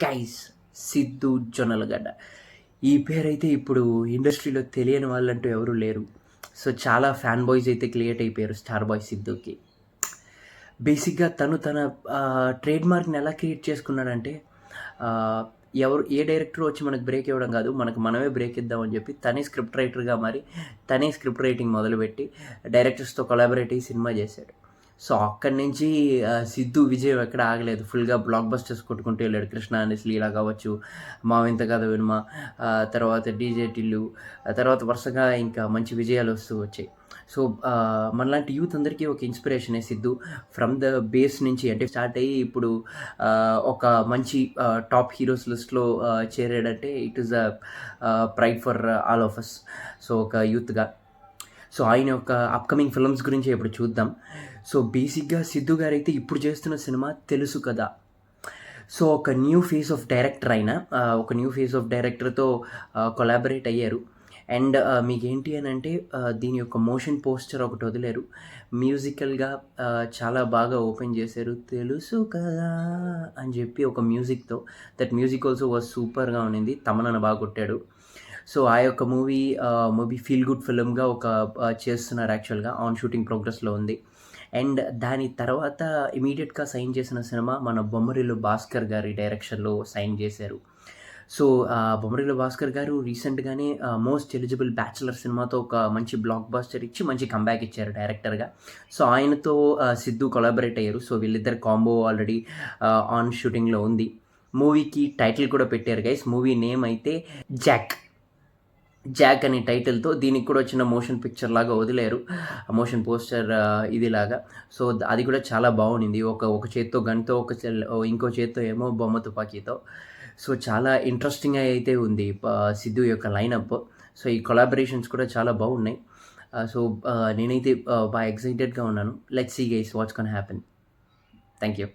Guys, Siddhu Jonnalagadda. ఈ పేరైతే ఇప్పుడు ఇండస్ట్రీలో తెలియని వాళ్ళంటూ ఎవరు లేరు. సో చాలా ఫ్యాన్ బాయ్స్ అయితే క్రియేట్ అయిపోయారు స్టార్ బాయ్ సిద్ధుకి. బేసిక్గా తన ట్రేడ్ మార్క్ని ఎలా క్రియేట్ చేసుకున్నాడంటే, ఏ డైరెక్టర్ వచ్చి మనకు బ్రేక్ ఇవ్వడం కాదు, మనమే బ్రేక్ ఇద్దామని చెప్పి తనే స్క్రిప్ట్ రైటర్గా మరి తనే స్క్రిప్ట్ రైటింగ్ మొదలుపెట్టి డైరెక్టర్స్తో కొలాబరేట్ అయ్యి సినిమా చేశాడు. సో అక్కడి నుంచి సిద్ధు విజయం ఎక్కడ ఆగలేదు. ఫుల్గా బ్లాక్ బస్టర్స్ కొట్టుకుంటూ వెళ్ళాడు. కృష్ణ అనే లీలా కావచ్చు, మా వింత కథ వినుమ, తర్వాత డీజే టిల్లు, తర్వాత వరుసగా ఇంకా మంచి విజయాలు వస్తూ వచ్చాయి. సో మనలాంటి యూత్ అందరికీ ఒక ఇన్స్పిరేషనే సిద్ధు. ఫ్రమ్ ద బేస్ నుంచి అంటే స్టార్ట్ అయ్యి ఇప్పుడు ఒక మంచి టాప్ హీరోస్ లిస్ట్లో చేరాడంటే it is a pride for all of us. So ఒక యూత్గా సో ఆయన యొక్క అప్కమింగ్ ఫిల్మ్స్ గురించి ఇప్పుడు చూద్దాం. సో బేసిక్గా సిద్ధు గారు అయితే ఇప్పుడు చేస్తున్న సినిమా తెలుసు కదా. సో ఒక న్యూ ఫేస్ ఆఫ్ డైరెక్టర్ అయినా ఒక న్యూ ఫేస్ ఆఫ్ డైరెక్టర్తో కొలాబరేట్ అయ్యారు. అండ్ మీకేంటి అని అంటే దీని యొక్క మోషన్ పోస్టర్ ఒకటి వదిలేరు. మ్యూజికల్గా చాలా బాగా ఓపెన్ చేశారు. తెలుసు కదా అని చెప్పి ఒక మ్యూజిక్తో. దట్ మ్యూజిక్ ఆల్సో వాజ్ సూపర్గా ఉండింది. తమనన్న బాగా కొట్టాడు. సో ఆ యొక్క మూవీ ఫీల్ గుడ్ ఫిల్మ్గా ఒక చేస్తున్నారు. యాక్చువల్గా ఆన్ షూటింగ్ ప్రోగ్రెస్లో ఉంది. అండ్ దాని తర్వాత ఇమీడియట్గా సైన్ చేసిన సినిమా మన బొమ్మరిల్లు భాస్కర్ గారి డైరెక్షన్లో సైన్ చేశారు. సో బొమ్మరిల్లు భాస్కర్ గారు రీసెంట్గానే మోస్ట్ ఎలిజిబుల్ బ్యాచులర్ సినిమాతో ఒక మంచి బ్లాక్ బాస్టర్ ఇచ్చి మంచి కంబ్యాక్ ఇచ్చారు డైరెక్టర్గా. సో ఆయనతో సిద్ధు కొలాబరేట్ అయ్యారు. సో వీళ్ళిద్దరు కాంబో ఆల్రెడీ ఆన్ షూటింగ్లో ఉంది. మూవీకి టైటిల్ కూడా పెట్టారు గైస్. మూవీ నేమ్ అయితే జాక్ అనే టైటిల్తో. దీనికి కూడా వచ్చిన మోషన్ పిక్చర్ లాగా వదిలేరు, మోషన్ పోస్టర్ ఇదిలాగా. సో అది కూడా చాలా బాగుంది. ఒక చేత్తో గన్తో, ఇంకో చేత్తో ఏమో బొమ్మ తుపాకీతో. సో చాలా ఇంట్రెస్టింగ్గా అయితే ఉంది సిద్ధు యొక్క లైనప్. సో ఈ కొలాబరేషన్స్ కూడా చాలా బాగున్నాయి. సో నేనైతే బాగా ఎక్సైటెడ్గా ఉన్నాను. Let's see guys what's can happen. Thank you.